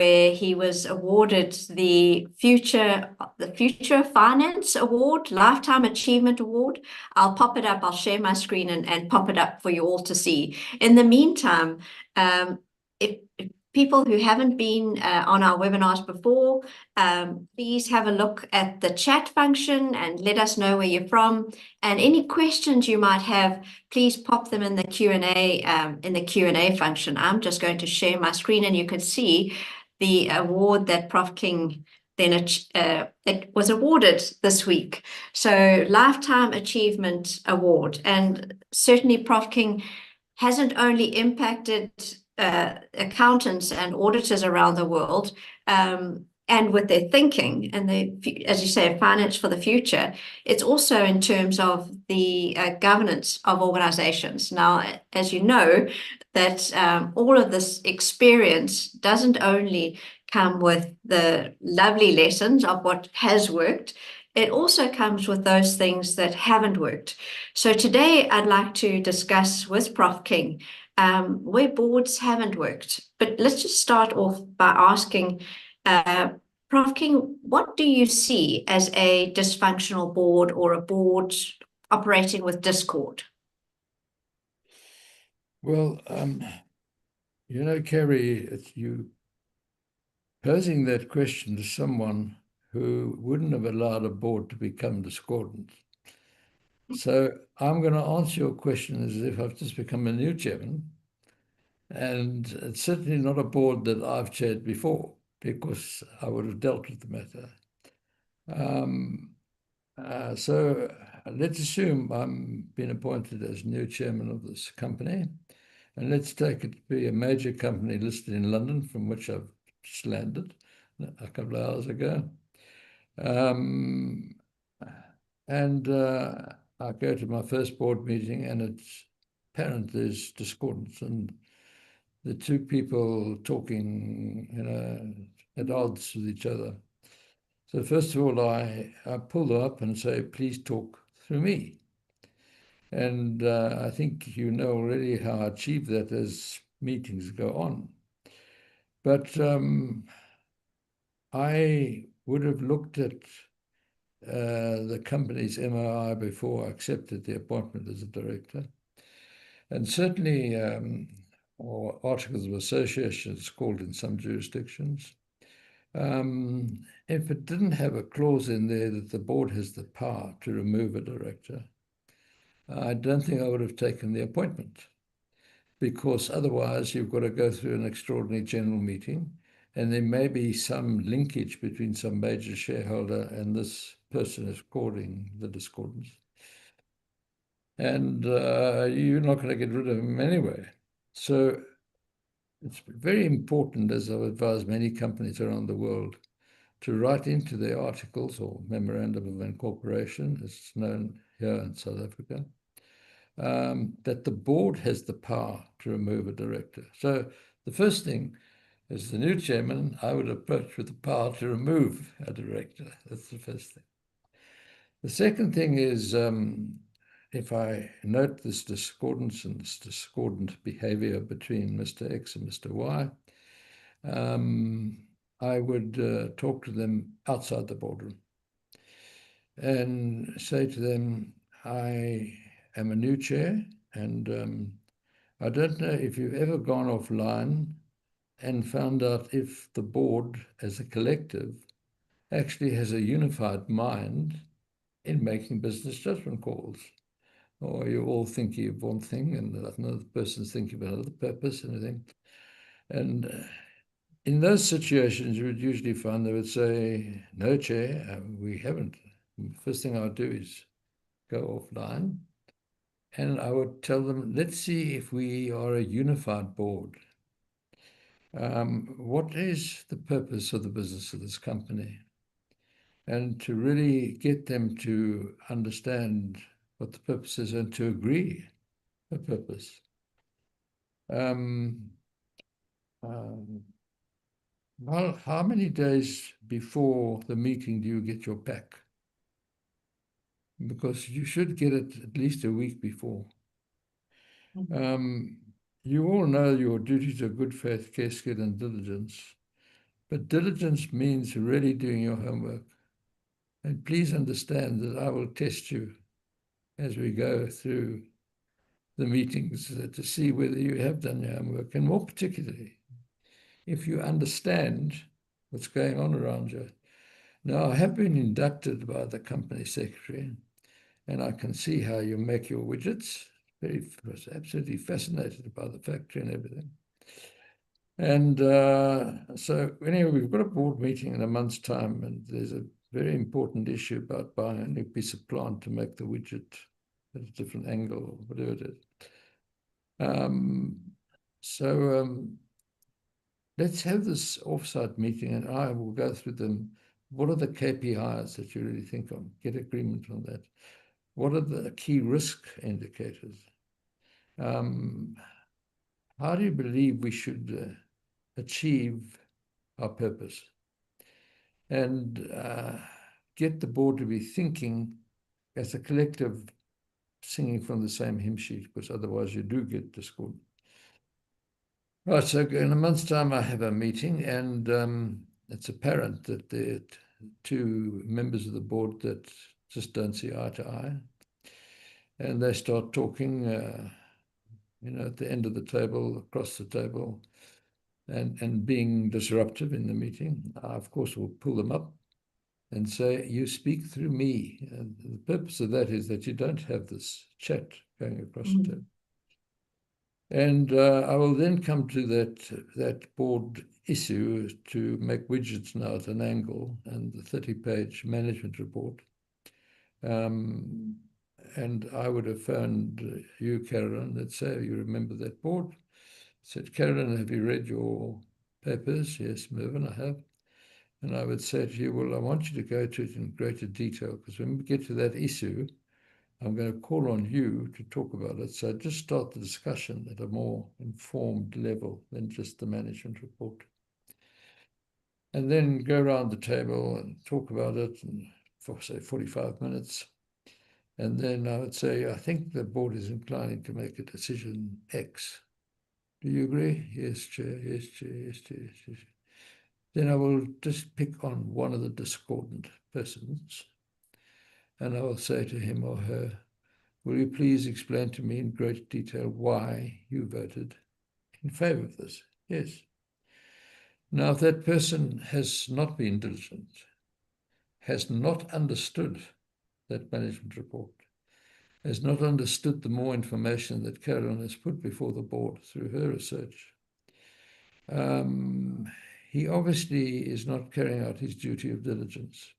where he was awarded the Future Finance Award, Lifetime Achievement Award. I'll pop it up. I'll share my screen and pop it up for you all to see. In the meantime, if people who haven't been on our webinars before, please have a look at the chat function and let us know where you're from. And any questions you might have, please pop them in the Q&A function. I'm just going to share my screen, and you can see the award that Prof King then it was awarded this week. So Lifetime Achievement Award. And certainly Prof King hasn't only impacted accountants and auditors around the world, and with their thinking and as you say, finance for the future, it's also in terms of the governance of organizations. Now, as you know, that all of this experience doesn't only come with the lovely lessons of what has worked, it also comes with those things that haven't worked. So today I'd like to discuss with Prof King where boards haven't worked. But let's just start off by asking Prof King, what do you see as a dysfunctional board or a board operating with discord? Well, Kerry, it's you posing that question to someone who wouldn't have allowed a board to become discordant. So I'm going to answer your question as if I've just become a new chairman. And it's certainly not a board that I've chaired before, because I would have dealt with the matter. So let's assume I'm being appointed as new chairman of this company. And let's take it to be a major company listed in London, from which I've just landed a couple of hours ago. I go to my first board meeting, and it's apparent there's discordance, and the two people talking, at odds with each other. So first of all, I pull them up and say, please talk through me. And I think you know already how I achieve that as meetings go on. But I would have looked at the company's MOI before I accepted the appointment as a director. And certainly, or articles of association, it's called in some jurisdictions. If it didn't have a clause in there that the board has the power to remove a director, I don't think I would have taken the appointment, because otherwise you've got to go through an extraordinary general meeting, and there may be some linkage between some major shareholder and this person is causing the discordance. And you're not going to get rid of him anyway. So it's very important, as I've advised many companies around the world, to write into their articles or memorandum of incorporation, as it's known here in South Africa, that the board has the power to remove a director. So the first thing, as the new chairman, I would approach with the power to remove a director. That's the first thing. The second thing is, if I note this discordance and this discordant behavior between Mr. X and Mr. Y, I would talk to them outside the boardroom and say to them, I am a new chair, and I don't know if you've ever gone offline and found out if the board as a collective actually has a unified mind in making business judgment calls. Or you all thinking of one thing and another person's thinking of another purpose and everything. And in those situations, you would usually find they would say, no, Chair, we haven't. First thing I would do is go offline, and I would tell them, let's see if we are a unified board. What is the purpose of the business of this company? And to really get them to understand what the purpose is and to agree a purpose. Well, how many days before the meeting do you get your pack? Because you should get it at least a week before. You all know your duties of good faith, care, skill, and diligence. But diligence means really doing your homework. And please understand that I will test you as we go through the meetings to see whether you have done your homework, and more particularly, if you understand what's going on around you. Now, I have been inducted by the company secretary, and I can see how you make your widgets. Was absolutely fascinated by the factory and everything. And so anyway, we've got a board meeting in a month's time, and there's a very important issue about buying a new piece of plant to make the widget at a different angle or whatever it is. Let's have this offsite meeting, and I will go through them. What are the KPIs that you really think of? Get agreement on that. What are the key risk indicators? How do you believe we should achieve our purpose? And get the board to be thinking as a collective, singing from the same hymn sheet, because otherwise you do get discordant. Right, so in a month's time, I have a meeting, and it's apparent that there are two members of the board that just don't see eye to eye. And they start talking, at the end of the table, across the table, and being disruptive in the meeting. I, of course, will pull them up and say, you speak through me. And the purpose of that is that you don't have this chat going across the table. And I will then come to that board issue to make widgets now at an angle, and the 30-page management report. And I would have phoned you, Carolynn, that say, you remember that board? Said, Carolynn, have you read your papers? Yes, Mervyn, I have. And I would say to you, well, I want you to go to it in greater detail, because when we get to that issue, I'm going to call on you to talk about it. So just start the discussion at a more informed level than just the management report. And then go around the table and talk about it for, say, 45 minutes. And then I would say, I think the board is inclining to make a decision X. Do you agree? Yes, Chair. Yes, Chair. Yes, Chair. Yes, Chair. Then I will just pick on one of the discordant persons, and I will say to him or her, will you please explain to me in great detail why you voted in favor of this? Yes. Now, if that person has not been diligent, has not understood that management report, has not understood the more information that Carolynn has put before the board through her research, he obviously is not carrying out his duty of diligence.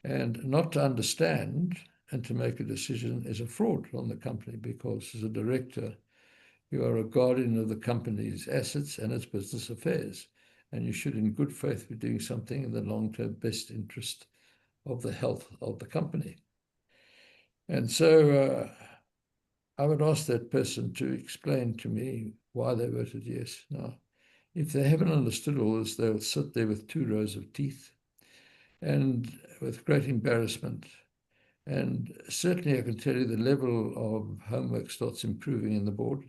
And not to understand and to make a decision is a fraud on the company, because as a director, you are a guardian of the company's assets and its business affairs. And you should, in good faith, be doing something in the long-term best interest of the health of the company. And so I would ask that person to explain to me why they voted yes. Now, if they haven't understood all this, they'll sit there with 2 rows of teeth and with great embarrassment. And certainly I can tell you the level of homework starts improving in the board.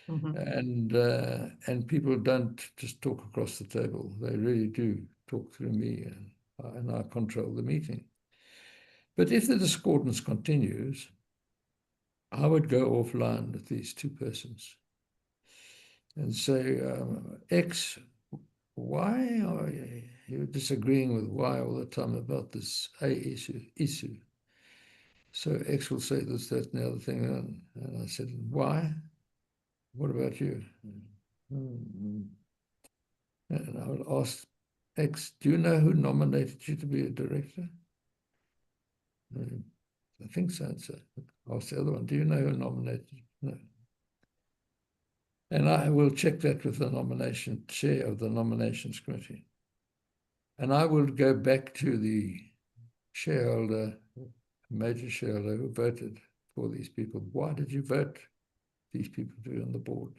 And people don't just talk across the table. They really do talk through me, and I control the meeting. But if the discordance continues, I would go offline with these 2 persons and say, X, why are you disagreeing with Y all the time about this A issue? So X will say this, that, and the other thing. And I said, why? What about you? And I would ask X, do you know who nominated you to be a director? I think so. And so ask the other one, do you know who nominated you? No. And I will check that with the nomination chair of the nominations committee. And I will go back to the shareholder, major shareholder who voted for these people. Why did you vote these people to be on the board?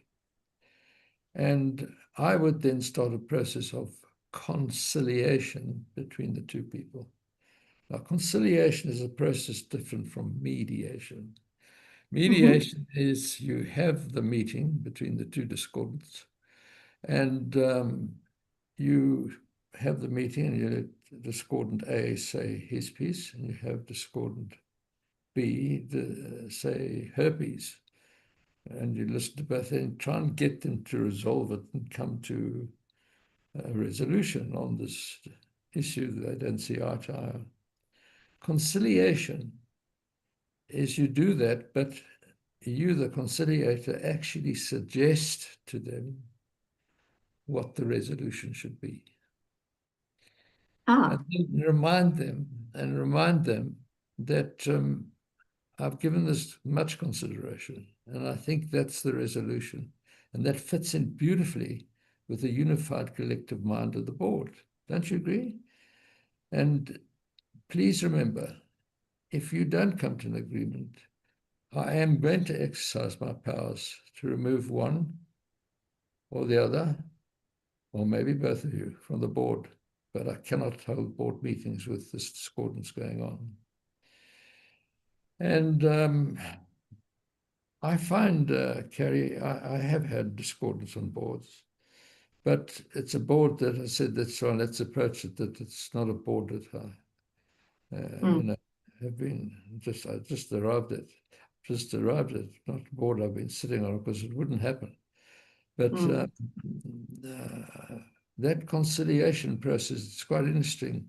And I would then start a process of conciliation between the 2 people. Now, conciliation is a process different from mediation. Mediation is you have the meeting between the 2 discordants, and you have the meeting and you let discordant A say his piece, and you have discordant B say her piece. And you listen to both and try and get them to resolve it and come to a resolution on this issue that they don't see eye to eye on. Conciliation is you do that, but you, the conciliator, actually suggest to them what the resolution should be. And then remind them that I've given this much consideration, and I think that's the resolution. And that fits in beautifully with the unified collective mind of the board. Don't you agree? And please remember, if you don't come to an agreement, I am going to exercise my powers to remove one or the other, or maybe both of you, from the board. But I cannot hold board meetings with this discordance going on. And I find, Carrie, I have had discordance on boards, but it's a board that I said, that's right, let's approach it, that it's not a board that I have been, I just arrived at, not a board I've been sitting on, because it wouldn't happen. But that conciliation process is quite interesting.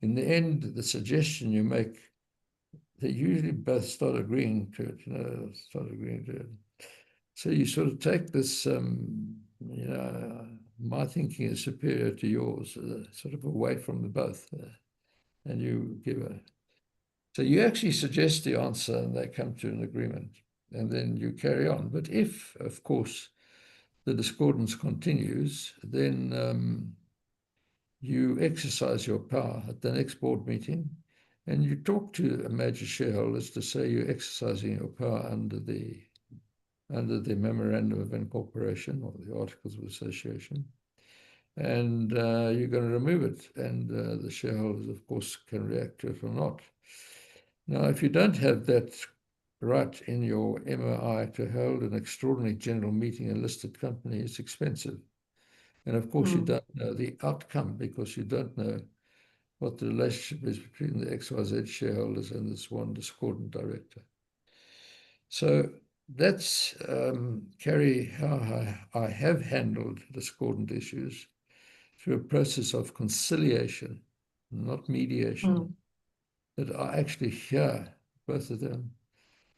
In the end, the suggestion you make, they usually both start agreeing to it, So you sort of take this, my thinking is superior to yours, sort of away from the both, and you give so you actually suggest the answer and they come to an agreement, and then you carry on. But if, of course, the discordance continues, then you exercise your power at the next board meeting, and you talk to major shareholders to say you're exercising your power under the Memorandum of Incorporation or the Articles of Association, and you're going to remove it, and the shareholders, of course, can react to it or not. Now, if you don't have that right in your MOI to hold an extraordinary general meeting in a listed company, it's expensive. And of course, you don't know the outcome, because you don't know what the relationship is between the XYZ shareholders and this one discordant director. So that's, Carrie, how I have handled discordant issues through a process of conciliation, not mediation, that I actually hear both of them,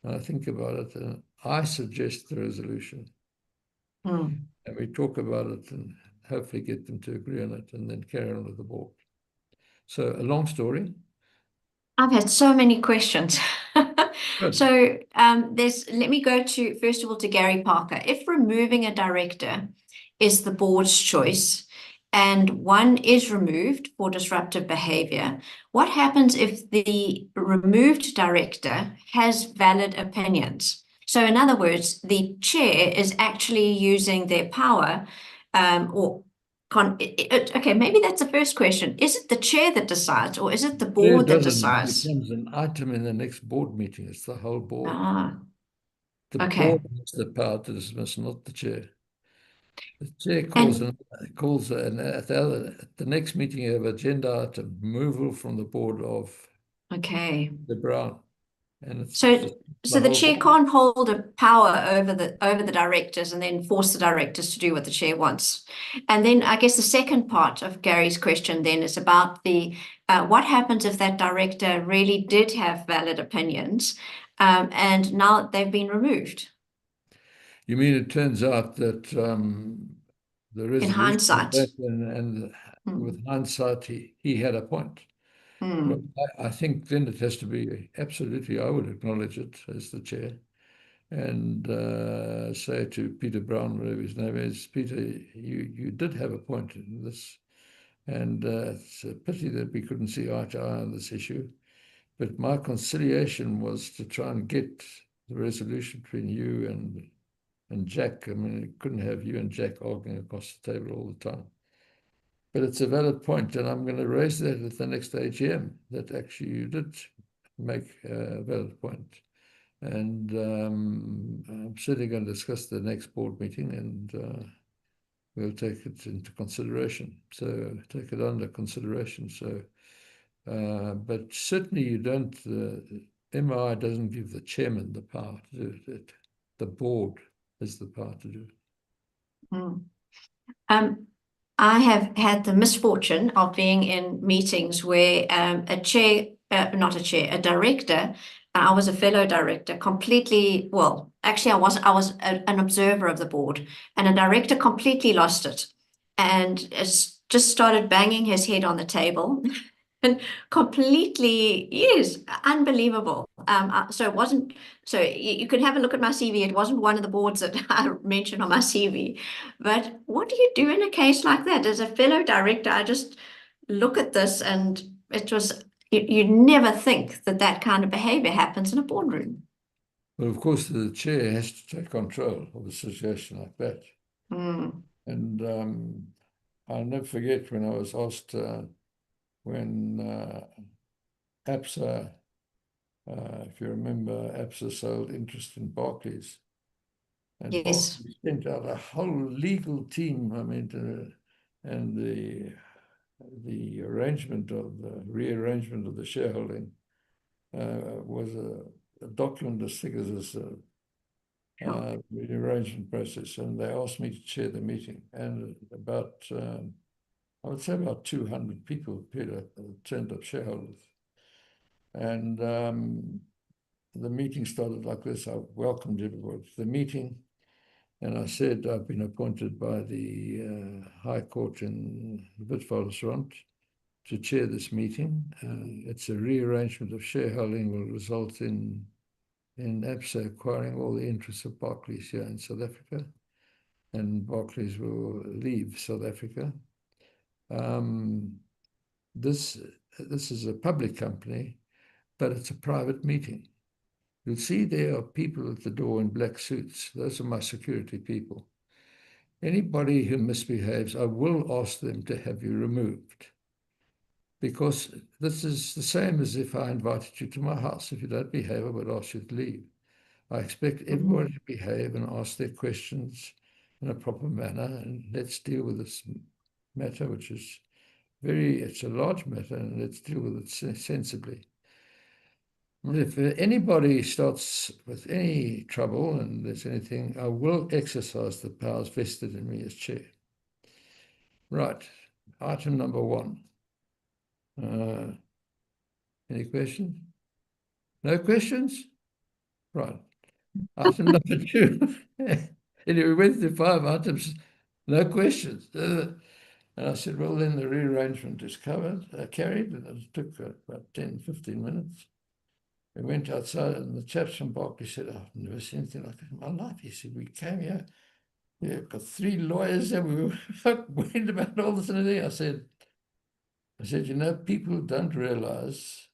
and I think about it, and I suggest the resolution. And we talk about it and hopefully get them to agree on it, and then carry on with the board. So a long story. I've had so many questions. So let me go to, first of all, to Gary Parker. If removing a director is the board's choice and one is removed for disruptive behavior, what happens if the removed director has valid opinions? So in other words, the chair is actually using their power okay, maybe that's the first question. Is it the chair that decides, or is it the board that decides? It becomes an item in the next board meeting. It's the whole board. The Okay. board has the power to dismiss, not the chair. The chair calls and at the next meeting, you have agenda item, removal from the board of the Brown. And it's so the chair can't hold a power over the directors and then force the directors to do what the chair wants. And then I guess the second part of Gary's question then is about the what happens if that director really did have valid opinions and now they've been removed? You mean it turns out that the resolution, in hindsight, and with hindsight, he had a point. Well, I think then it has to be absolutely, I would acknowledge it as the chair and say to Peter Brown, whatever his name is, Peter, you did have a point in this, and it's a pity that we couldn't see eye to eye on this issue. But my conciliation was to try and get the resolution between you and Jack. I mean, you couldn't have you and Jack arguing across the table all the time. But it's a valid point, and I'm going to raise that at the next AGM, that actually you did make a valid point. And I'm certainly going to discuss the next board meeting, and we'll take it into consideration. So take it under consideration. So, but certainly you don't, MI doesn't give the chairman the power to do it. The board has the power to do it. I have had the misfortune of being in meetings where a chair, not a chair, a director, I was a fellow director, completely, well, actually I was an observer of the board, and a director completely lost it and just started banging his head on the table. And completely, yes, unbelievable. So it wasn't, so you could have a look at my CV. It wasn't one of the boards that I mentioned on my CV. But what do you do in a case like that? As a fellow director, I just look at this and it was, you never think that that kind of behavior happens in a boardroom. Well, of course, the chair has to take control of a situation like that. And I'll never forget when I was asked, when APSA, if you remember, APSA sold interest in Barclays. And Yes. Barclays sent out a whole legal team, I mean, and the arrangement of the rearrangement of the shareholding was a document as thick as this rearrangement process. And they asked me to chair the meeting. And about, I would say about 200 people turned up, shareholders. And the meeting started like this. I welcomed everybody to the meeting. And I said, I've been appointed by the High Court in Witwatersrand to chair this meeting. It's a rearrangement of shareholding will result in APSA acquiring all the interests of Barclays here in South Africa. And Barclays will leave South Africa. This is a public company, but it's a private meeting. You'll see there are people at the door in black suits. Those are my security people. Anybody who misbehaves, I will ask them to have you removed. Because this is the same as if I invited you to my house. If you don't behave, I would ask you to leave. I expect everybody to behave and ask their questions in a proper manner. And let's deal with this matter, which is it's a large matter, and let's deal with it sensibly. If anybody starts with any trouble and there's anything, I will exercise the powers vested in me as chair. Right. Item number 1. Any questions? No questions? Right. Item number 2. Anyway, we went through 5 items, no questions. And I said, well, then the rearrangement is carried, and it took about 10, 15 minutes. We went outside, and the chaps from Barclays said, I've never seen anything like that in my life. He said, we came here, we've got 3 lawyers, and we were worried about all this and everything. I said, you know, people don't realize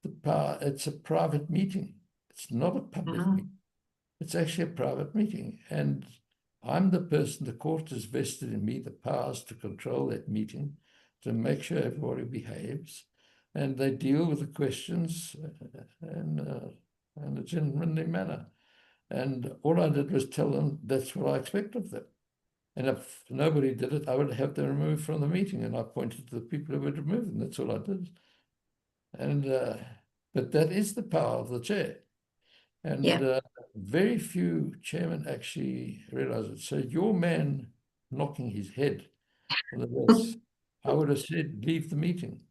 the power. It's a private meeting. It's not a public meeting. It's actually a private meeting. And I'm the person, the court has vested in me the powers to control that meeting, to make sure everybody behaves. And they deal with the questions in a gentlemanly manner. And all I did was tell them that's what I expect of them. And if nobody did it, I would have them removed from the meeting. And I pointed to the people who would remove them. That's all I did. And but that is the power of the chair. And very few chairmen actually realize it. So your man knocking his head on the desk, I would have said, leave the meeting.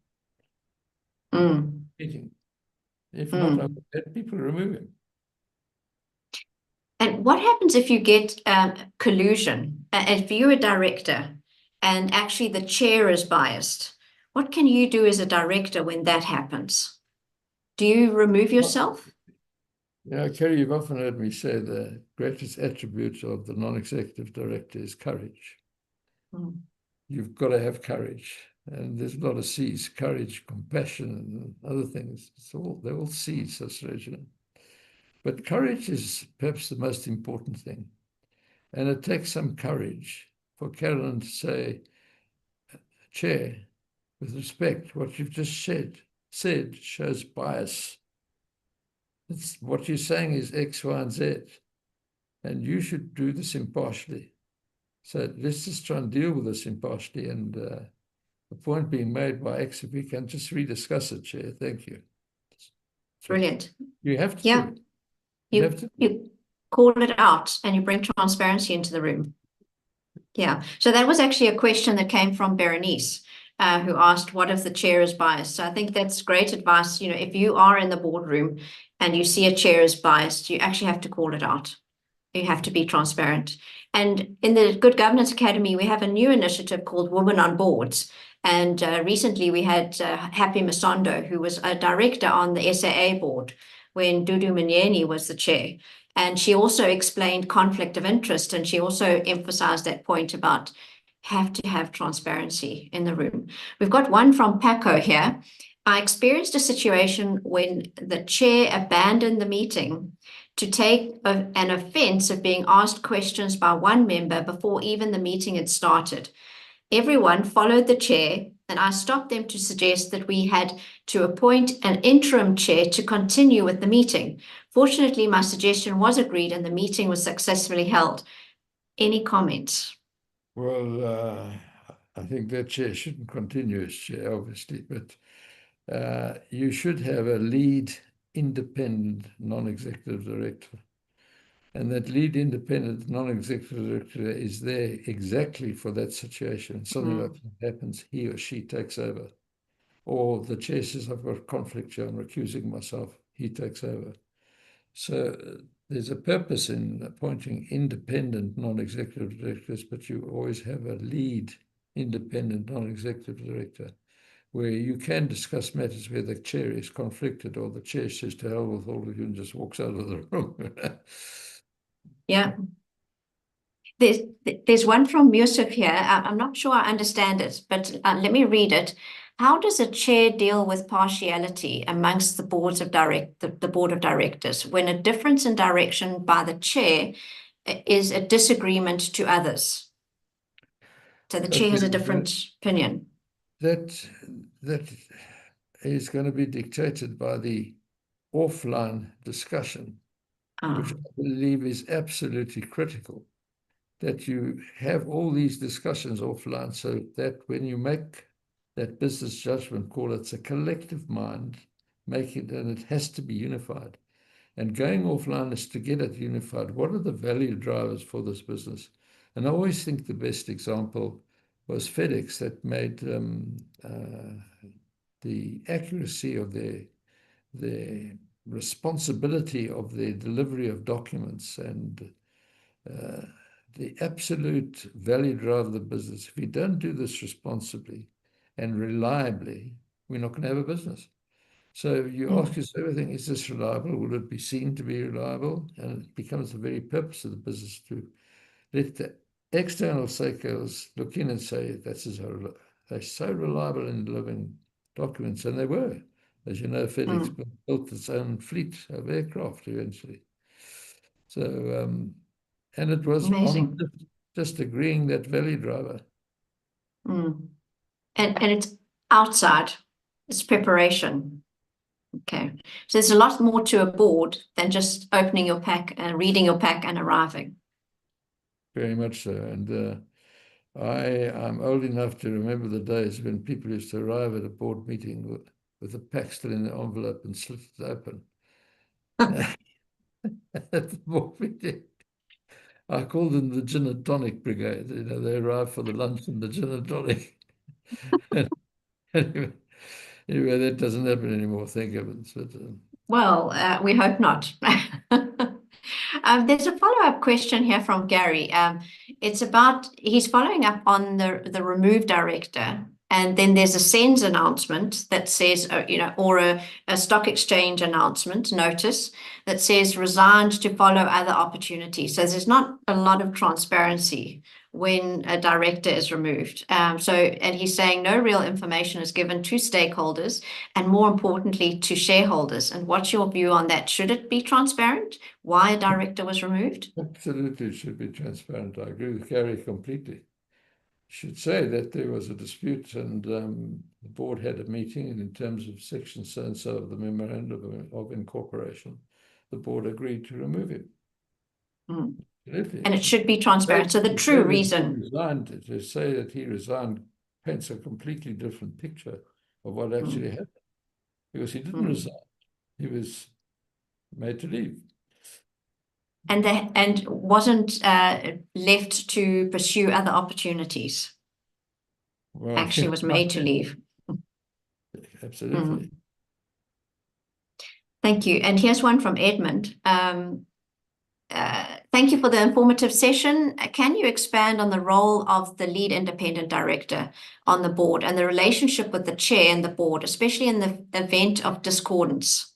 If not, I would let people remove him. And what happens if you get collusion? If you're a director and actually the chair is biased, what can you do as a director when that happens? Do you remove yourself? Yeah, Kerry, you've often heard me say the greatest attribute of the non-executive director is courage. You've got to have courage. And there's a lot of C's: courage, compassion, and other things. They're all C's, association. But courage is perhaps the most important thing. And it takes some courage for Carolynn to say, Chair, with respect, what you've just said shows bias. What you're saying is X, Y, and Z. And you should do this impartially. So let's just try and deal with this impartially. And the point being made by X, if we can just rediscuss it, Chair. Thank you. Brilliant. You have to Yeah. do it. You have to. You call it out and you bring transparency into the room. Yeah. So that was actually a question that came from Berenice, who asked, what if the chair is biased? So I think that's great advice. You know, if you are in the boardroom and you see a chair is biased, you actually have to call it out. You have to be transparent. And in the Good Governance Academy, we have a new initiative called Women on Boards. And recently we had Happy Masondo, who was a director on the SAA board when Dudu Manyeni was the chair. And she also explained conflict of interest. And she also emphasized that point about have to have transparency in the room. We've got one from Paco here. I experienced a situation when the chair abandoned the meeting to take an offense of being asked questions by one member before even the meeting had started. Everyone followed the chair, and I stopped them to suggest that we had to appoint an interim chair to continue with the meeting. Fortunately, my suggestion was agreed and the meeting was successfully held. Any comments? Well, I think that chair shouldn't continue as chair, obviously, but you should have a lead independent non-executive director. And that lead independent non-executive director is there exactly for that situation. Something like that happens, he or she takes over. Or the chair says, I've got a conflict here, I'm recusing myself, he takes over. So there's a purpose in appointing independent non-executive directors, but you always have a lead independent non-executive director where you can discuss matters where the chair is conflicted or the chair says to hell with all of you and just walks out of the room. Yeah. There's one from Yusuf here. I'm not sure I understand it, but let me read it. How does a chair deal with partiality amongst the board of directors when a difference in direction by the chair is a disagreement to others? So the chair has a different opinion. That is going to be dictated by the offline discussion, which I believe is absolutely critical, that you have all these discussions offline so that when you make that business judgment call, it's a collective mind, make it, and it has to be unified. And going offline is to get it unified. What are the value drivers for this business? And I always think the best example was FedEx that made the accuracy of their responsibility of their delivery of documents and the absolute value driver of the business. If we don't do this responsibly and reliably, we're not going to have a business. So you ask yourself everything, is this reliable? Will it be seen to be reliable? And it becomes the very purpose of the business to let the external stakeholders look in and say, they're so reliable in delivering documents. And they were. As you know, FedEx built its own fleet of aircraft eventually. So, and it was Amazing. on just agreeing that value driver. And it's outside, it's preparation. Okay. So there's a lot more to a board than just opening your pack and reading your pack and arriving. Very much so. And I'm old enough to remember the days when people used to arrive at a board meeting with a pack still in the envelope and slit it open. At the board meeting. I called them the gin and tonic brigade. You know, they arrived for the lunch and the gin and tonic. anyway, that doesn't happen anymore, thank heavens. But, well, we hope not. There's a follow-up question here from Gary. It's about, he's following up on the removed director. And then there's a SENS announcement that says, or a stock exchange announcement notice that says resigned to follow other opportunities. So there's not a lot of transparency when a director is removed. And he's saying no real information is given to stakeholders and more importantly to shareholders. And what's your view on that? Should it be transparent? Why a director was removed? absolutely, it should be transparent. I agree with Gary completely. Should say that there was a dispute and the board had a meeting, and in terms of section so-and-so of the memorandum of incorporation, the board agreed to remove him. And it should be transparent. So the true reason. To say that he resigned paints a completely different picture of what actually happened. Because he didn't resign. He was made to leave. And wasn't left to pursue other opportunities. Well, actually was made to leave. Absolutely. Thank you. And here's one from Edmund. Thank you for the informative session. Can you expand on the role of the lead independent director on the board and the relationship with the chair and the board, especially in the event of discordance?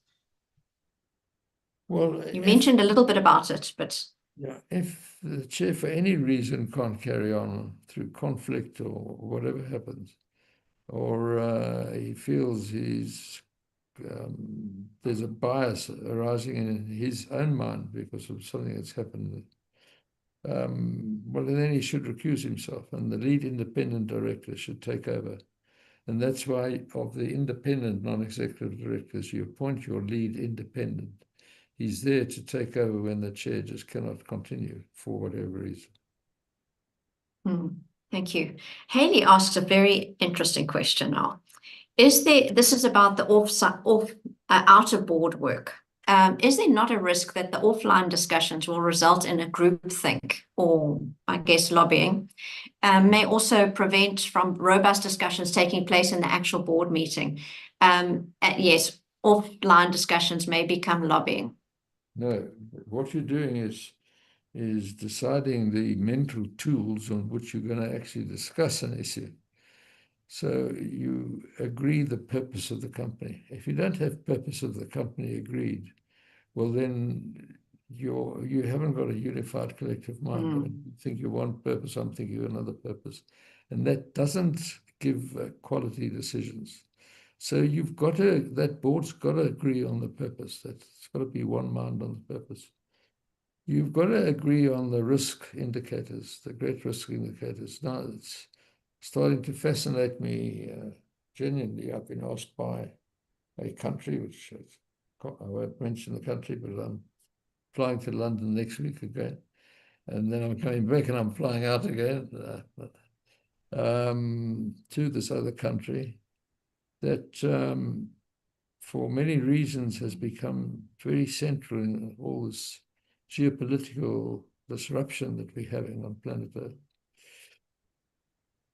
Well, you mentioned a little bit about it, but yeah, if the chair for any reason can't carry on through conflict or whatever happens, or he feels there's a bias arising in his own mind because of something that's happened, well, then he should recuse himself, and the lead independent director should take over. And that's why of the independent non-executive directors, you appoint your lead independent. He's there to take over when the chair just cannot continue for whatever reason. Thank you. Haley asks a very interesting question now. This is about the out of board work. Is there not a risk that the offline discussions will result in a groupthink or, I guess, lobbying, may also prevent from robust discussions taking place in the actual board meeting? Yes, offline discussions may become lobbying. No, what you're doing is deciding the mental tools on which you're going to actually discuss an issue. So you agree the purpose of the company. If you don't have purpose of the company agreed, well, then you haven't got a unified collective mind. I mean, you think you one purpose, I'm thinking another purpose. And that doesn't give quality decisions. So that board's got to agree on the purpose. It's got to be one mind on the purpose. You've got to agree on the risk indicators, the great risk indicators. Now, it's starting to fascinate me genuinely. I've been asked by a country, which I won't mention the country, but I'm flying to London next week again. And then I'm coming back and I'm flying out again to this other country that for many reasons has become very central in all this geopolitical disruption that we're having on planet Earth.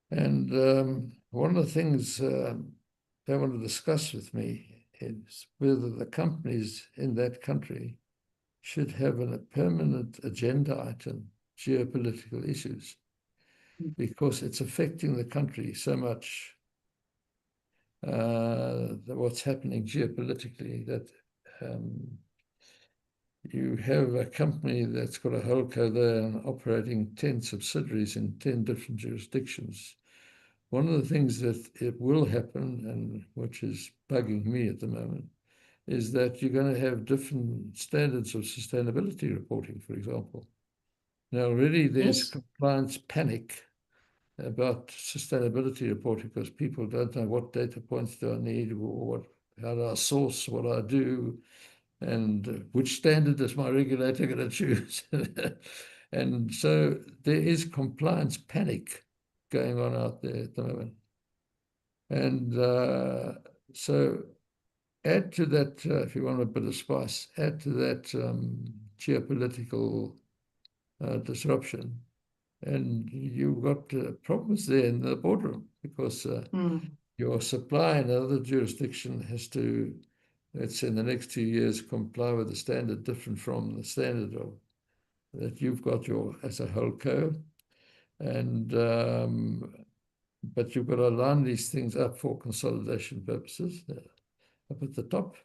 And one of the things they want to discuss with me is whether the companies in that country should have a permanent agenda item, geopolitical issues, because it's affecting the country so much, what's happening geopolitically, that you have a company that's got a holdco there and operating 10 subsidiaries in 10 different jurisdictions. One of the things that it will happen, and which is bugging me at the moment, is that you're going to have different standards of sustainability reporting, for example. Now, already there's compliance panic about sustainability reporting because people don't know what data points do I need, or how do I source what I do, and which standard is my regulator going to choose. And so there is compliance panic going on out there at the moment. And so add to that, if you want a bit of spice, add to that geopolitical disruption, and you've got problems there in the boardroom because your supply in another jurisdiction has to, let's say in the next 2 years, comply with a standard different from the standard that you've got as a whole co. And but you've got to line these things up for consolidation purposes up at the top.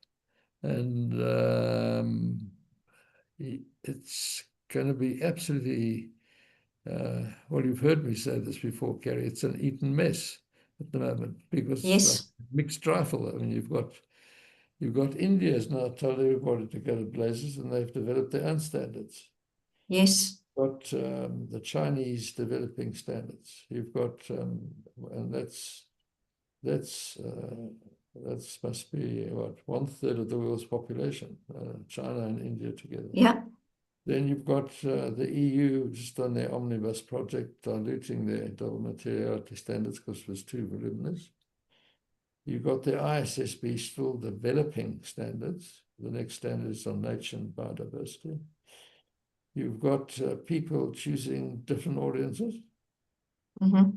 And it's going to be absolutely, well, you've heard me say this before, Carrie, it's an eaten mess at the moment because mixed rifle. I mean, you've got India's now told everybody to go to blazes, and they've developed their own standards. Yes. Got the Chinese developing standards. You've got, and that's must be what 1/3 of the world's population, China and India together. Yeah. Then you've got the EU just on their omnibus project, diluting their double materiality standards because it was too voluminous. You've got the ISSB still developing standards. The next standard is on nature and biodiversity. You've got people choosing different audiences. Mm-hmm.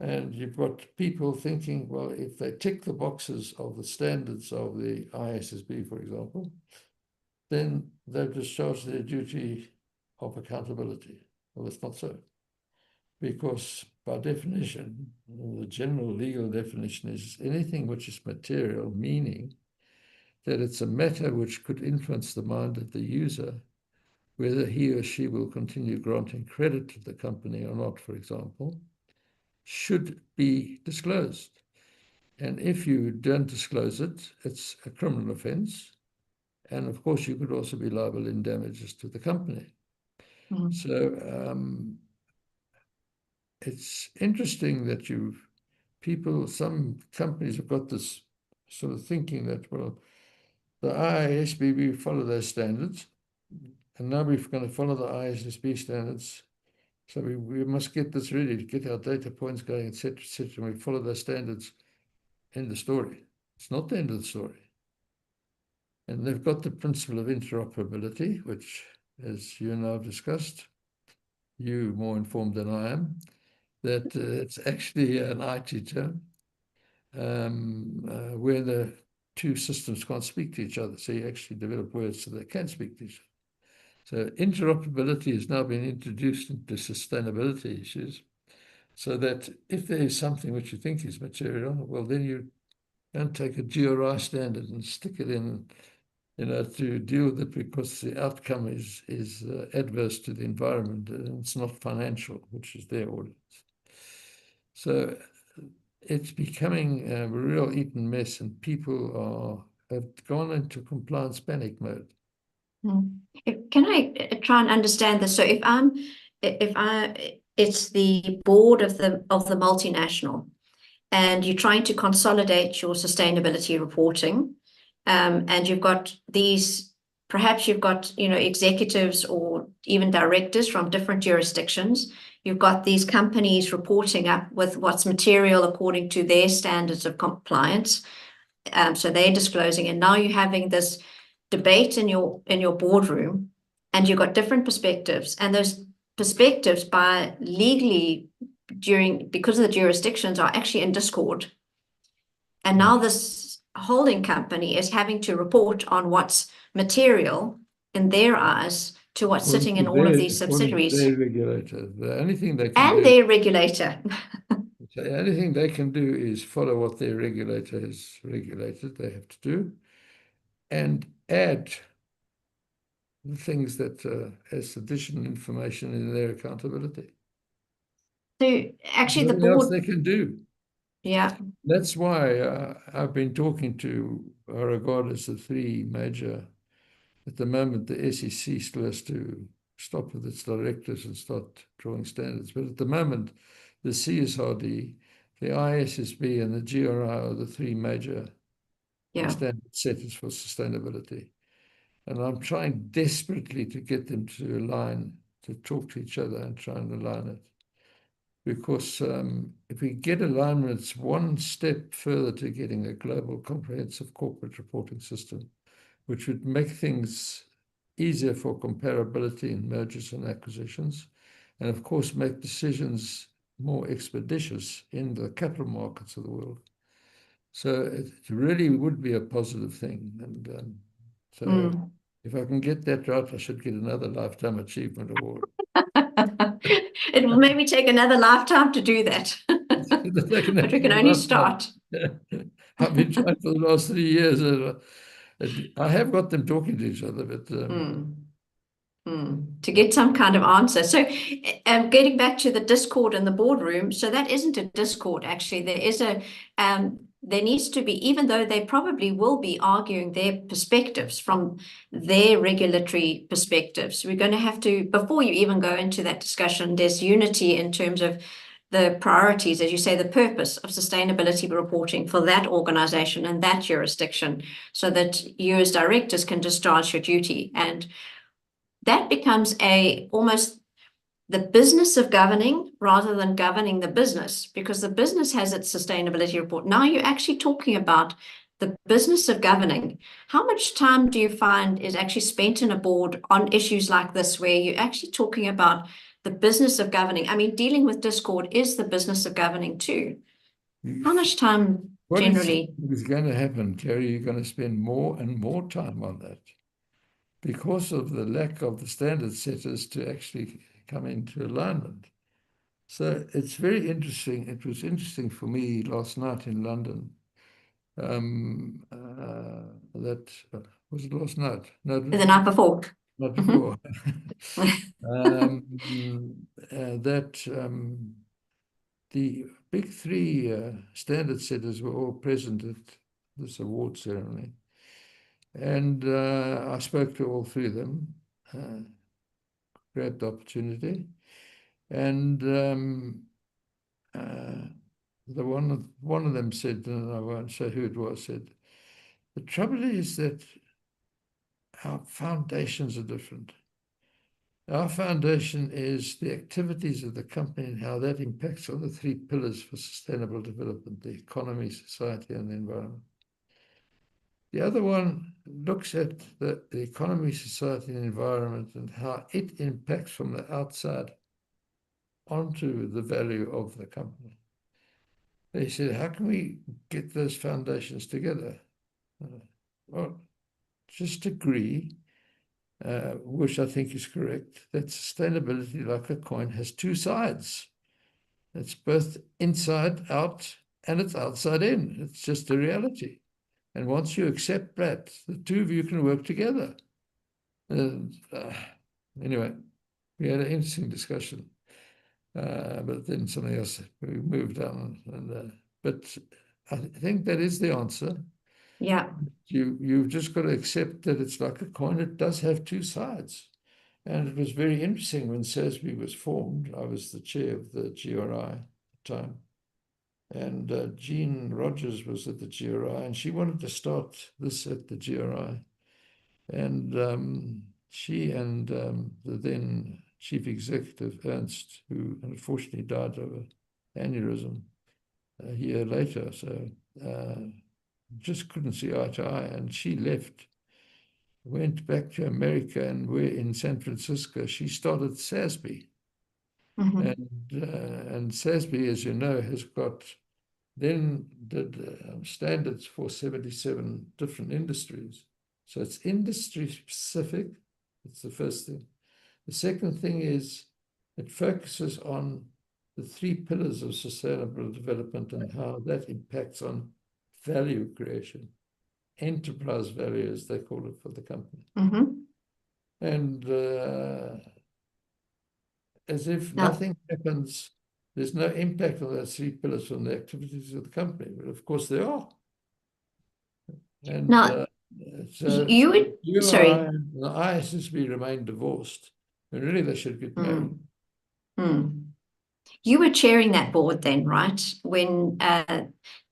And you've got people thinking, well, if they tick the boxes of the standards of the ISSB, for example, then they've discharged their duty of accountability. Well, it's not so. Because by definition, the general legal definition is anything which is material, meaning that it's a matter which could influence the mind of the user, whether he or she will continue granting credit to the company or not, for example, should be disclosed. And if you don't disclose it, it's a criminal offense. And of course, you could also be liable in damages to the company. Mm-hmm. So it's interesting that some companies have got this sort of thinking that, well, the ISSB follow those standards, and now we're going to follow the ISSB standards. So we must get this ready to get our data points going, et cetera, and we follow those standards. End of story. It's not the end of the story. And they've got the principle of interoperability, which, as you and I have discussed, you more informed than I am, that it's actually an IT term where the two systems can't speak to each other. So you actually develop words so they can speak to each other. So interoperability has now been introduced into sustainability issues, so that if there is something which you think is material, well, then you don't take a GRI standard and stick it in, to deal with it, because the outcome is adverse to the environment and it's not financial, which is their audience. So it's becoming a real eaten mess, and people have gone into compliance panic mode. Can I try and understand this? So it's the board of the multinational, and you're trying to consolidate your sustainability reporting, and you've got perhaps you've got, executives or even directors from different jurisdictions. You've got these companies reporting up with what's material according to their standards of compliance. So they're disclosing, and now you're having this debate in your boardroom, and you've got different perspectives, and those perspectives because of the jurisdictions are actually in discord. And now this holding company is having to report on what's material in their eyes to what's sitting in all of these subsidiaries. Their regulator. The only thing they can and do, their regulator. so the only thing they can do is follow what their regulator has regulated. They have to do, and add the things that as additional information in their accountability. So actually, the Nothing else board, they can do. yeah, That's why I've been talking to, I regard as the three major. At the moment, the SEC still has to stop with its directives and start drawing standards. But at the moment, the CSRD, the ISSB, and the GRI are the three major standard setters for sustainability. And I'm trying desperately to get them to align, to talk to each other and try and align it. Because if we get alignment, it's one step further to getting a global comprehensive corporate reporting system, which would make things easier for comparability in mergers and acquisitions, and of course make decisions more expeditious in the capital markets of the world. So it really would be a positive thing. And so if I can get that right, I should get another Lifetime Achievement Award. It will maybe take another lifetime to do that. But we can only start. I've been trying for the last 3 years. I have got them talking to each other, but to get some kind of answer. So getting back to the discord in the boardroom, so that isn't a discord, actually. There needs to be, even though they probably will be arguing their perspectives from their regulatory perspectives, we're going to have to, before you even go into that discussion, there's unity in terms of the priorities, as you say, the purpose of sustainability reporting for that organization and that jurisdiction, so that you as directors can discharge your duty. And that becomes almost the business of governing rather than governing the business, because the business has its sustainability report. Now you're actually talking about the business of governing. How much time do you find is actually spent in a board on issues like this, where you're actually talking about the business of governing? I mean, dealing with discord is the business of governing too. How much time generally? What is going to happen, Terry? You're going to spend more and more time on that because of the lack of the standard setters to actually come into alignment. So it's very interesting. It was interesting for me last night in London. That was it last night? No, The night before. not before. The big three standard setters were all present at this award ceremony. And I spoke to all three of them, grabbed the opportunity. And the one of them said, and I won't say who it was, said, the trouble is that our foundations are different. Our foundation is the activities of the company and how that impacts on the three pillars for sustainable development: the economy, society, and the environment. The other one looks at the economy, society, and environment and how it impacts from the outside onto the value of the company. They said, how can we get those foundations together? Well, just agree, which I think is correct, that sustainability, like a coin, has two sides. It's both inside out and it's outside in. It's just a reality. And once you accept that, the two of you can work together. And, anyway, we had an interesting discussion. But then something else, we moved on. But I think that is the answer. Yeah. You've just got to accept that it's like a coin. It does have two sides. And it was very interesting when SASB was formed. I was the chair of the GRI at the time. And Jean Rogers was at the GRI, and she wanted to start this at the GRI. And she and the then chief executive, Ernst, who unfortunately died of an aneurysm a year later, so just couldn't see eye to eye. And she left, went back to America, and we're in San Francisco. She started SASB. And SASB, as you know, has got then did standards for 77 different industries. So it's industry specific. That's the first thing. The second thing is it focuses on the three pillars of sustainable development and how that impacts on value creation, enterprise value, as they call it for the company. And as if nothing happens, there's no impact on those three pillars on the activities of the company. But of course there are. And now, so you would, sorry. And the ISSB remain divorced. And really they should get married. You were chairing that board then, right? When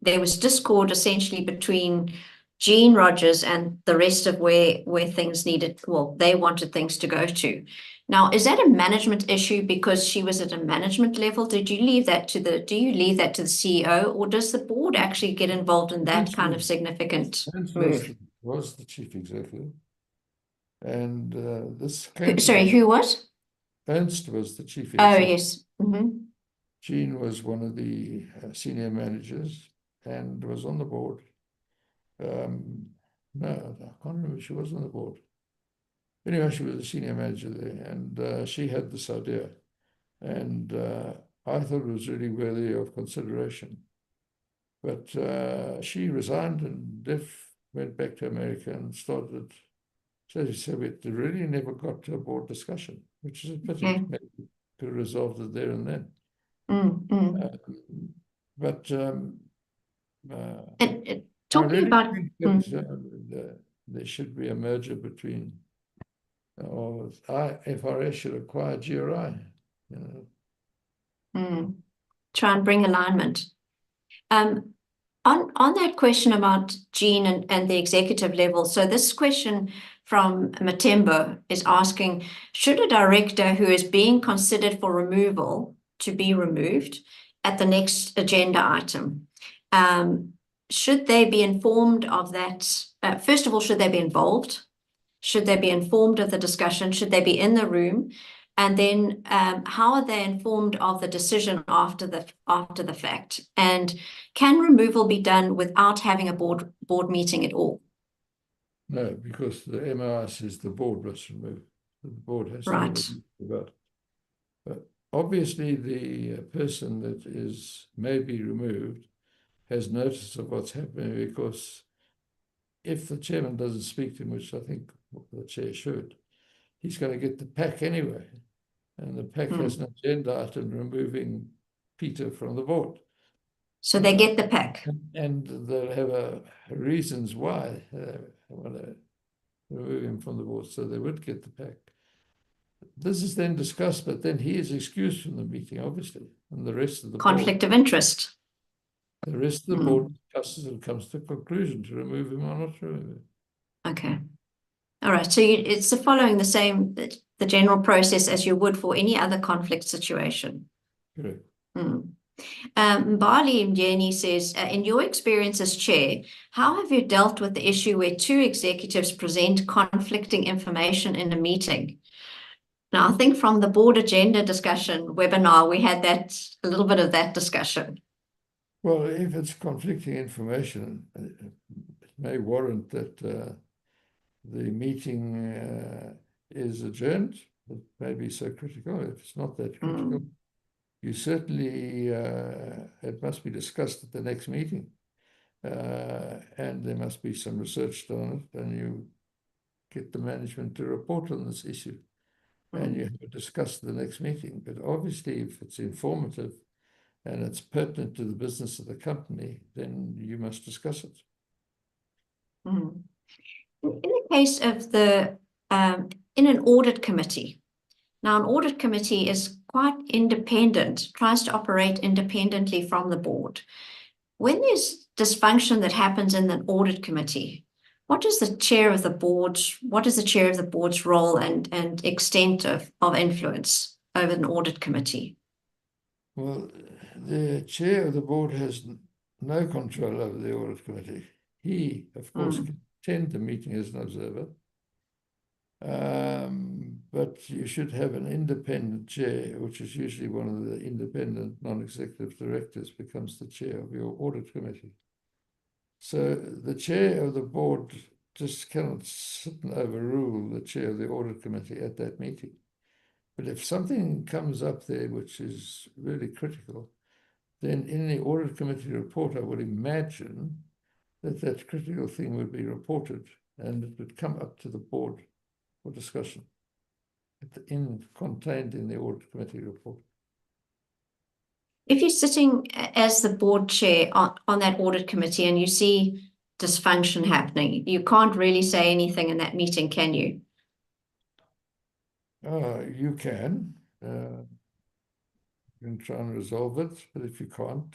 there was discord essentially between Jean Rogers and the rest of where things needed, well, they wanted things to go to. Now, is that a management issue because she was at a management level? Do you leave that to the CEO, or does the board actually get involved in that kind of significant move? Was the chief executive. And this Sorry, who was? Ernst was the chief executive. Oh, yes. Jean was one of the senior managers and was on the board. No, I can't remember if she was on the board. Anyway, she was a senior manager there, and she had this idea. And I thought it was really worthy of consideration. But she resigned and went back to America and started. So we really never got to a board discussion, which is a pity. Maybe we could have resolved it there and then. But talking about there should be a merger between, or FRS should acquire GRI. Try and bring alignment. On that question about Jean and the executive level, so this question from Matembo is asking, should a director who is being considered for removal to be removed at the next agenda item, should they be informed of that? First of all, should they be involved? Should they be informed of the discussion? Should they be in the room? And then how are they informed of the decision after the fact? And can removal be done without having a board meeting at all? No, because the MOI says the board must remove. The board has Right. to remove. But obviously, the person that may be removed has notice of what's happening, because if the chairman doesn't speak to him, which I think the chair should, he's going to get the pack anyway. And the pack has an agenda item removing Peter from the board. So they get the pack. And they'll have reasons why they want to remove him from the board, so they would get the pack. This is then discussed, but then he is excused from the meeting, obviously, and the rest of the conflict of interest. The rest of the board discusses and comes to a conclusion to remove him or not remove him. Okay. All right. So it's following the general process as you would for any other conflict situation. Correct. Mbali Mjeni says, in your experience as chair, how have you dealt with the issue where two executives present conflicting information in a meeting? Now, I think from the board agenda discussion webinar, we had a little bit of that discussion. Well, if it's conflicting information, it may warrant that the meeting is adjourned. It may be so critical. If it's not that critical, you certainly, it must be discussed at the next meeting. And there must be some research done on it, and you get the management to report on this issue. And you have to discuss the next meeting. But obviously, if it's informative and it's pertinent to the business of the company, then you must discuss it. In the case of in an audit committee, now an audit committee is quite independent, tries to operate independently from the board. When there's dysfunction that happens in the audit committee, what is the chair of the board's role and extent of influence over an audit committee? Well, the chair of the board has no control over the audit committee. He, of course, can attend the meeting as an observer. But you should have an independent chair, which is usually one of the independent non-executive directors becomes the chair of your audit committee. So the chair of the board just cannot sit and overrule the chair of the audit committee at that meeting. But if something comes up there which is really critical, then in the audit committee report, I would imagine that critical thing would be reported and it would come up to the board for discussion, contained in the audit committee report. If you're sitting as the board chair on that audit committee and you see dysfunction happening, you can't really say anything in that meeting, can you? You can. You can try and resolve it, but if you can't,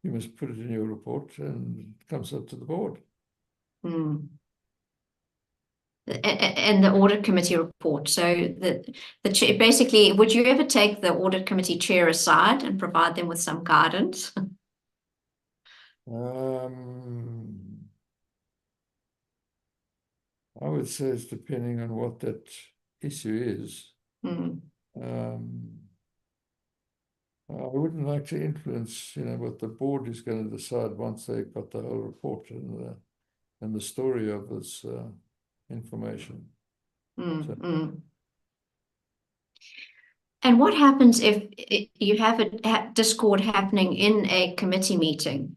you must put it in your report and it comes up to the board. And the audit committee report. So the chair, basically, would you ever take the audit committee chair aside and provide them with some guidance? I would say it's depending on what that issue is. I wouldn't like to influence, what the board is going to decide once they've got the whole report and the story of this information. And what happens if you have a discord happening in a committee meeting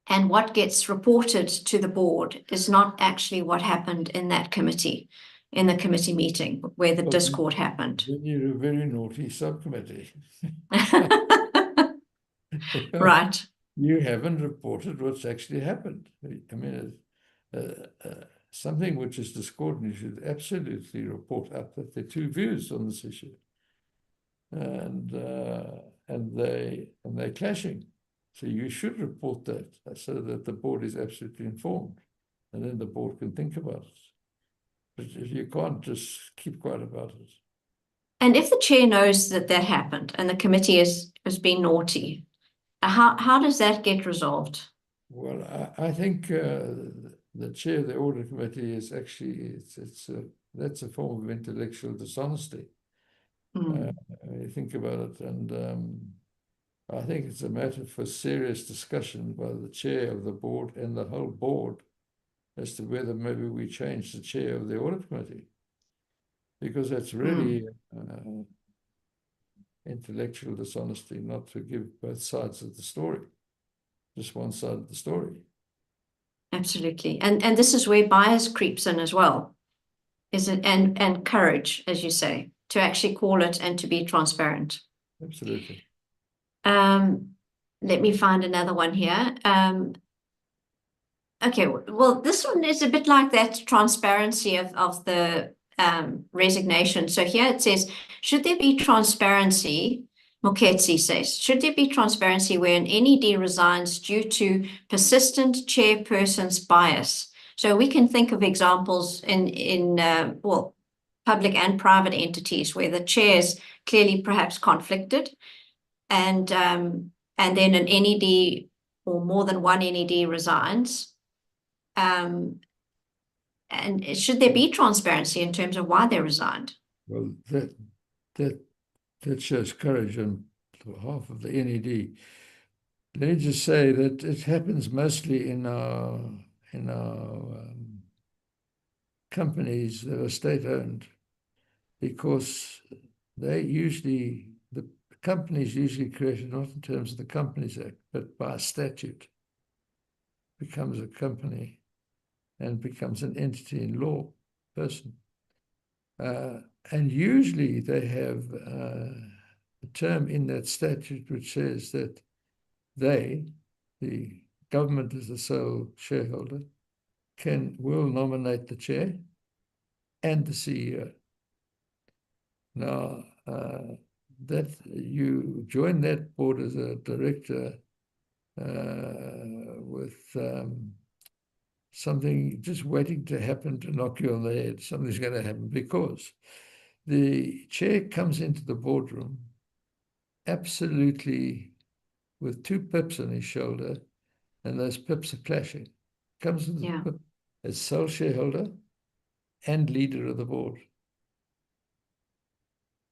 and what gets reported to the board is not actually what happened in that committee, in the committee meeting where the discord happened? Then you're a very naughty subcommittee. Right. You haven't reported what's actually happened. I mean, something which is discordant, you should absolutely report up that there are two views on this issue, and they're clashing. So you should report that so that the board is absolutely informed, and then the board can think about it. But you can't just keep quiet about it. And if the chair knows that that happened and the committee has been naughty, how does that get resolved? Well, I think the chair of the audit committee is actually that's a form of intellectual dishonesty. You think about it, and I think it's a matter for serious discussion by the chair of the board and the whole board as to whether maybe we change the chair of the audit committee, because that's really intellectual dishonesty not to give both sides of the story, just one side of the story. Absolutely. And this is where bias creeps in as well, is it? And courage, as you say, to actually call it and to be transparent. Absolutely. Let me find another one here. Okay, well, this one is a bit like that transparency of the resignation. So here it says, should there be transparency? Moketsi says, should there be transparency where an NED resigns due to persistent chairperson's bias? So we can think of examples in well, public and private entities where the chair is clearly perhaps conflicted, and then an NED or more than one NED resigns. And should there be transparency in terms of why they resigned? Well, that shows courage on behalf of the NED. Let me just say that it happens mostly in our companies that are state-owned, because the companies usually created not in terms of the Companies Act, but by statute, becomes a company and becomes an entity in law person. And usually they have a term in that statute which says that the government as the sole shareholder, will nominate the chair and the CEO. Now, that you join that board as a director with something just waiting to happen to knock you on the head. Something's going to happen, because the chair comes into the boardroom absolutely with 2 pips on his shoulder, and those pips are clashing. Comes with the pip as sole shareholder and leader of the board.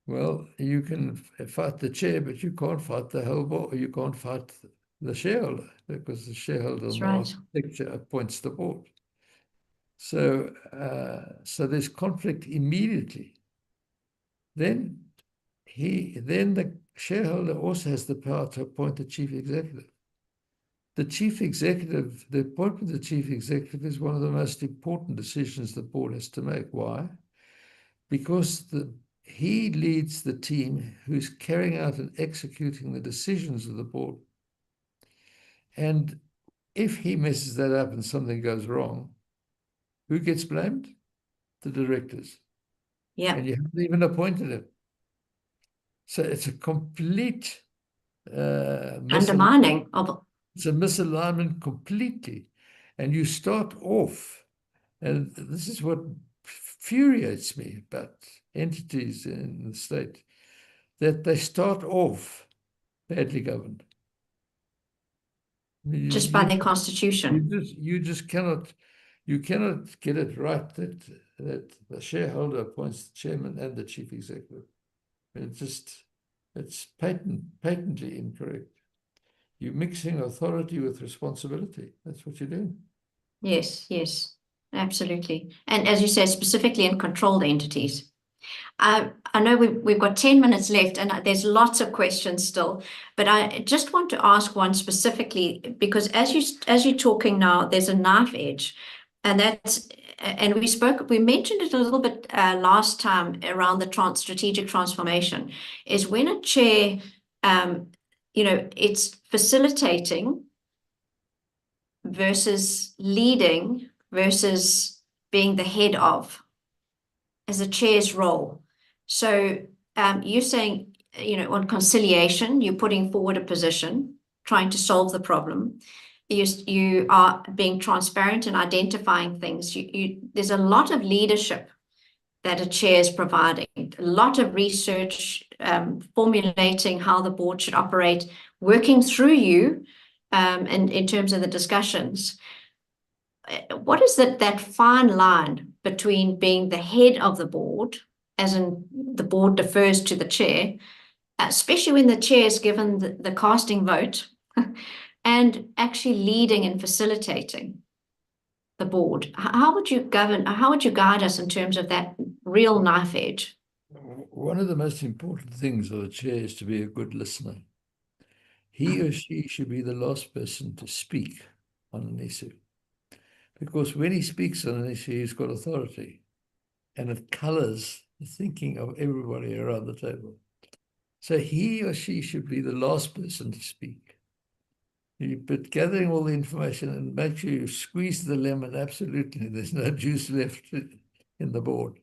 Well, you can fight the chair, but you can't fight the whole board. You can't fight the shareholder, because the shareholder in the architecture appoints the board. So, so there's conflict immediately. Then the shareholder also has the power to appoint the chief executive. The chief executive, the appointment of the chief executive is one of the most important decisions the board has to make. Why? Because he leads the team who's carrying out and executing the decisions of the board. And if he messes that up and something goes wrong, who gets blamed? The directors. Yeah. And you haven't even appointed him. So it's a complete undermining of. It's a misalignment completely. And you start off, and this is what infuriates me about entities in the state, that they start off badly governed. Just by their constitution. You cannot get it right that the shareholder appoints the chairman and the chief executive. It's patently incorrect. You're mixing authority with responsibility. That's what you're doing. Yes, yes, absolutely. And as you say, specifically in controlled entities. I know we've got 10 minutes left, and there's lots of questions still, but I just want to ask one specifically, because as you're talking now, there's a knife edge, and we mentioned it a little bit last time around the strategic transformation, is when a chair, it's facilitating versus leading versus being the head of, as a chair's role. So you're saying, on conciliation, you're putting forward a position, trying to solve the problem. you are being transparent and identifying things. There's a lot of leadership that a chair is providing, a lot of research, formulating how the board should operate, working through you, and in terms of the discussions. What is that fine line between being the head of the board, as in the board defers to the chair, especially when the chair is given the casting vote, and actually leading and facilitating the board? How would you guide us in terms of that real knife edge? One of the most important things of a chair is to be a good listener. He or she should be the last person to speak on an issue, because when he speaks on an issue, he's got authority, and it colors the thinking of everybody around the table. So he or she should be the last person to speak. But gathering all the information and make sure you squeeze the lemon absolutely, there's no juice left in the board.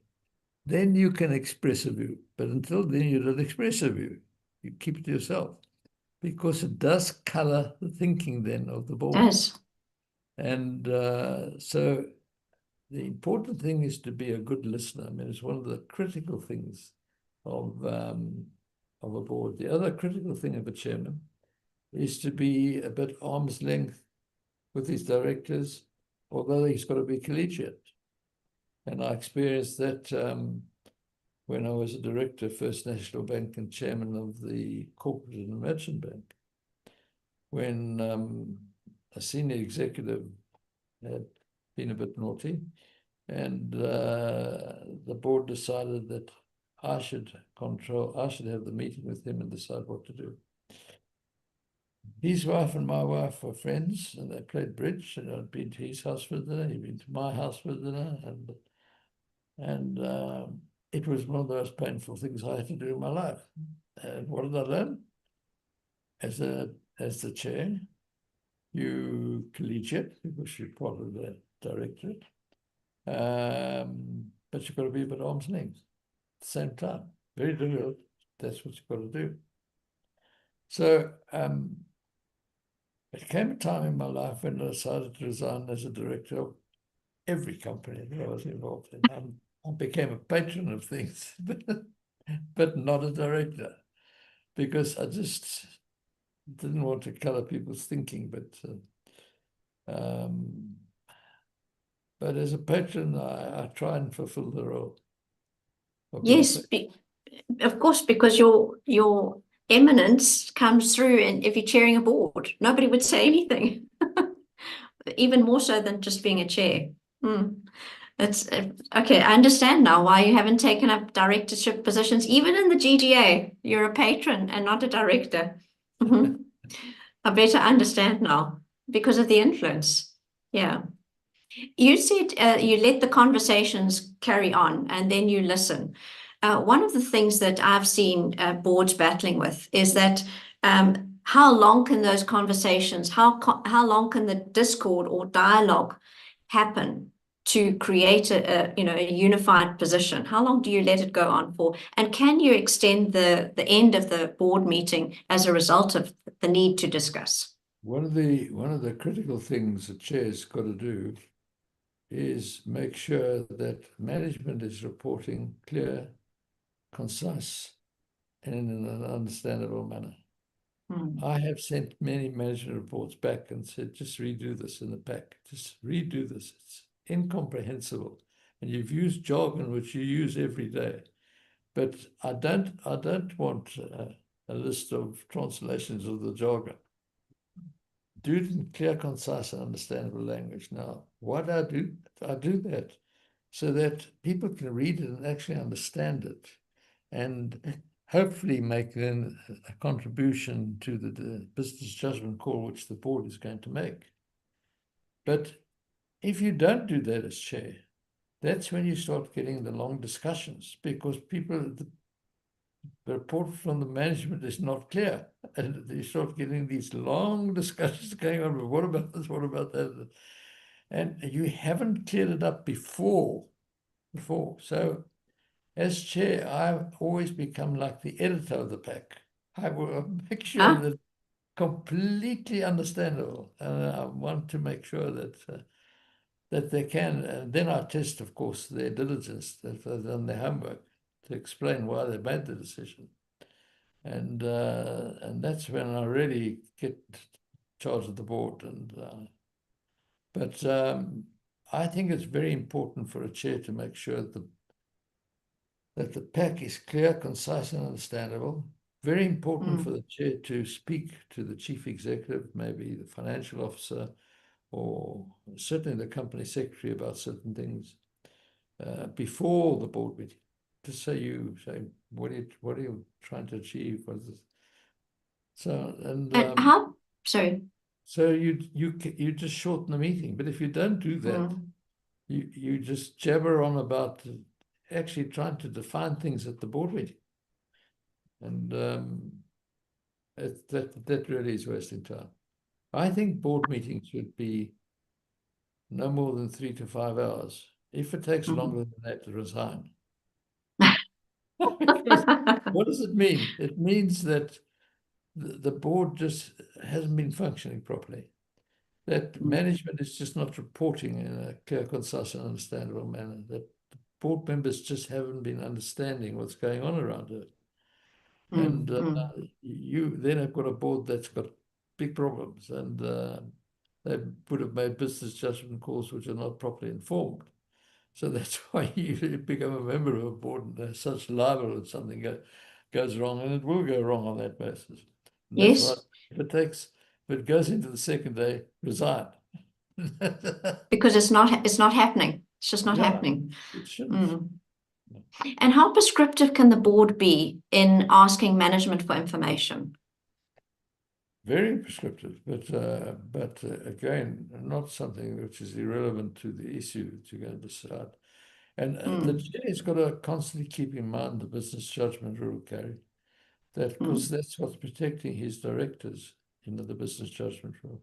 Then you can express a view. But until then, you don't express a view. You keep it to yourself, because it does color the thinking then of the board. Yes. And so the important thing is to be a good listener. I mean, it's one of the critical things of a board. The other critical thing of a chairman is to be a bit arm's length with his directors, although he's got to be collegiate. And I experienced that when I was a director of First National Bank and chairman of the Corporate and Merchant Bank, when a senior executive had been a bit naughty, and the board decided that I should have the meeting with him and decide what to do. His wife and my wife were friends, and they played bridge, and I'd been to his house for dinner, he'd been to my house for dinner, and it was one of the most painful things I had to do in my life. And what did I learn? As the chair, you collegiate, because you're part of the directorate, but you've got to be a bit arm's length at the same time. Very difficult. That's what you've got to do. So there came a time in my life when I decided to resign as a director of every company that I was involved in. I became a patron of things, but not a director, because I just didn't want to color people's thinking. But as a patron, I try and fulfill the role. Yes, of course, because your eminence comes through, and if you're chairing a board, nobody would say anything, even more so than just being a chair. That's okay. I understand now why you haven't taken up directorship positions, even in the GGA. You're a patron and not a director. I better understand now because of the influence. Yeah. You said you let the conversations carry on and then you listen. One of the things that I've seen boards battling with is that how long can those conversations, how long can the discord or dialogue happen to create a unified position? How long do you let it go on for? And can you extend the end of the board meeting as a result of the need to discuss? One of the critical things the chair's got to do is make sure that management is reporting clear, concise, and in an understandable manner. I have sent many management reports back and said, just redo this in the pack. Just redo this. It's incomprehensible. And you've used jargon, which you use every day. But I don't want a list of translations of the jargon. Do it in clear, concise, and understandable language. Now, what I do that so that people can read it and actually understand it, and hopefully make then a contribution to the business judgment call which the board is going to make. But if you don't do that as chair, that's when you start getting the long discussions, because the report from the management is not clear, and you start getting these long discussions going on. But what about this? What about that? And you haven't cleared it up before. So as chair, I've always become like the editor of the pack. I will make sure that completely understandable. And I want to make sure that they can. And then I test, of course, their diligence, that they've done their homework to explain why they made the decision. And that's when I really get charge of the board. But I think it's very important for a chair to make sure that the pack is clear, concise, and understandable. Very important for the chair to speak to the chief executive, maybe the financial officer, or certainly the company secretary about certain things before the board meeting. To say, what are you trying to achieve? What is this? So sorry. So you just shorten the meeting. But if you don't do that, you just jabber on about actually trying to define things at the board meeting, and that really is wasting time. I think board meetings should be no more than 3 to 5 hours. If it takes longer than that, to resign. What does it mean? It means that the board just hasn't been functioning properly. That management is just not reporting in a clear, concise, and understandable manner. That board members just haven't been understanding what's going on around it. And you then have got a board that's got big problems, and they would have made business judgment calls which are not properly informed. So that's why you become a member of a board and there's such liable that something goes wrong, and it will go wrong on that basis. And yes. That's why if it goes into the second day, resign. Because it's not happening. It's just not happening. It shouldn't. And how prescriptive can the board be in asking management for information? Very prescriptive, but again, not something which is irrelevant to the issue that you're going to decide. And the chair's got to constantly keep in mind the business judgment rule, Carrie, that because that's what's protecting his directors in the business judgment rule.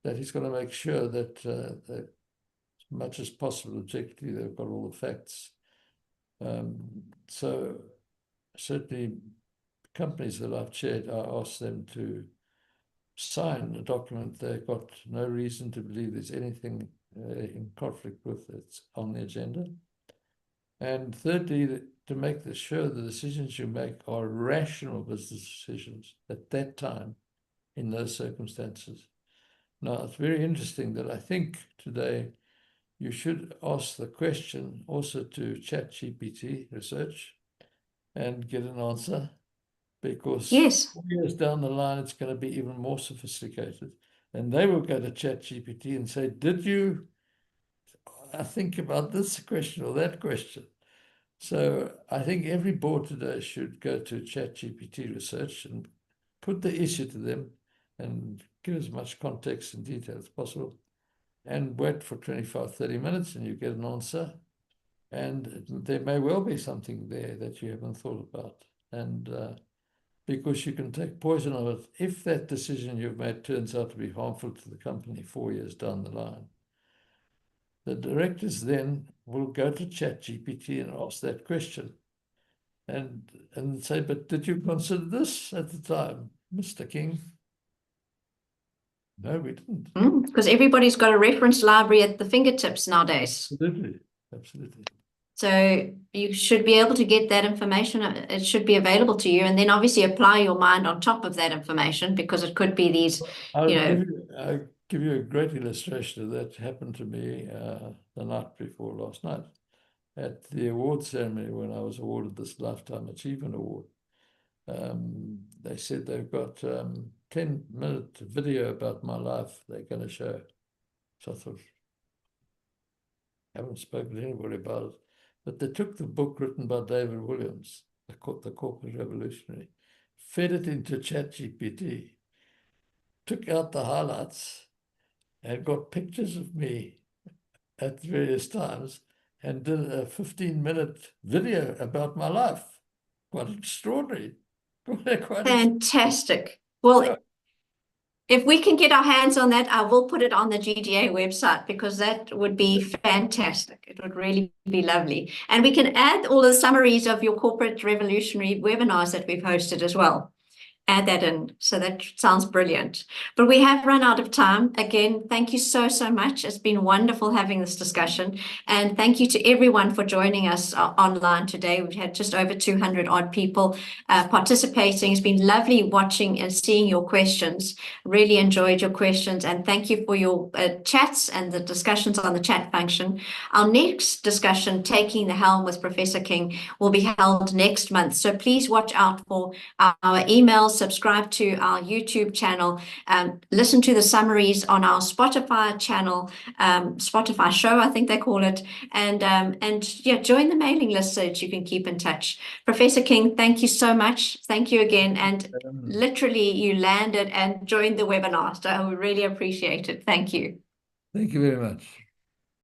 That he's got to make sure that as much as possible, objectively, they've got all the facts. So certainly, companies that I've chaired, I ask them to sign a document they've got no reason to believe there's anything in conflict with that's on the agenda. And thirdly, to make sure the decisions you make are rational business decisions at that time in those circumstances. Now, it's very interesting that I think today you should ask the question also to ChatGPT research and get an answer, because 4 years down the line, it's going to be even more sophisticated. And they will go to ChatGPT and say, did you think about this question or that question? So I think every board today should go to ChatGPT research and put the issue to them and give as much context and detail as possible, and wait for 25, 30 minutes and you get an answer. And there may well be something there that you haven't thought about. And because you can take poison of it if that decision you've made turns out to be harmful to the company 4 years down the line. The directors then will go to ChatGPT and ask that question and say, but did you consider this at the time, Mr. King? No, we didn't. Because everybody's got a reference library at the fingertips nowadays. Absolutely, absolutely. So you should be able to get that information. It should be available to you, and then obviously apply your mind on top of that information, because it could be these, I'll give you a great illustration of that. Happened to me the night before last night at the award ceremony when I was awarded this Lifetime Achievement Award. They said they've got 10-minute video about my life they're going to show. So I thought, I haven't spoken to anybody about it. But they took the book written by David Williams, the Corporate Revolutionary, fed it into ChatGPT, took out the highlights, and got pictures of me at various times, and did a 15-minute video about my life. Quite extraordinary. Fantastic. Well, if we can get our hands on that, I will put it on the GDA website, because that would be fantastic. It would really be lovely. And we can add all the summaries of your Corporate Revolutionary webinars that we've hosted as well. add that in. So that sounds brilliant. But we have run out of time. Again, thank you so, so much. It's been wonderful having this discussion. And thank you to everyone for joining us online today. We've had just over 200 odd people participating. It's been lovely watching and seeing your questions. Really enjoyed your questions. And thank you for your chats and the discussions on the chat function. Our next discussion, Taking the Helm with Professor King, will be held next month. So please watch out for our emails, subscribe to our YouTube channel, listen to the summaries on our Spotify channel, Spotify show, I think they call it, and yeah, join the mailing list so that you can keep in touch. Professor King, thank you so much. Thank you again. And literally you landed and joined the webinar. So we really appreciate it. Thank you. Thank you very much.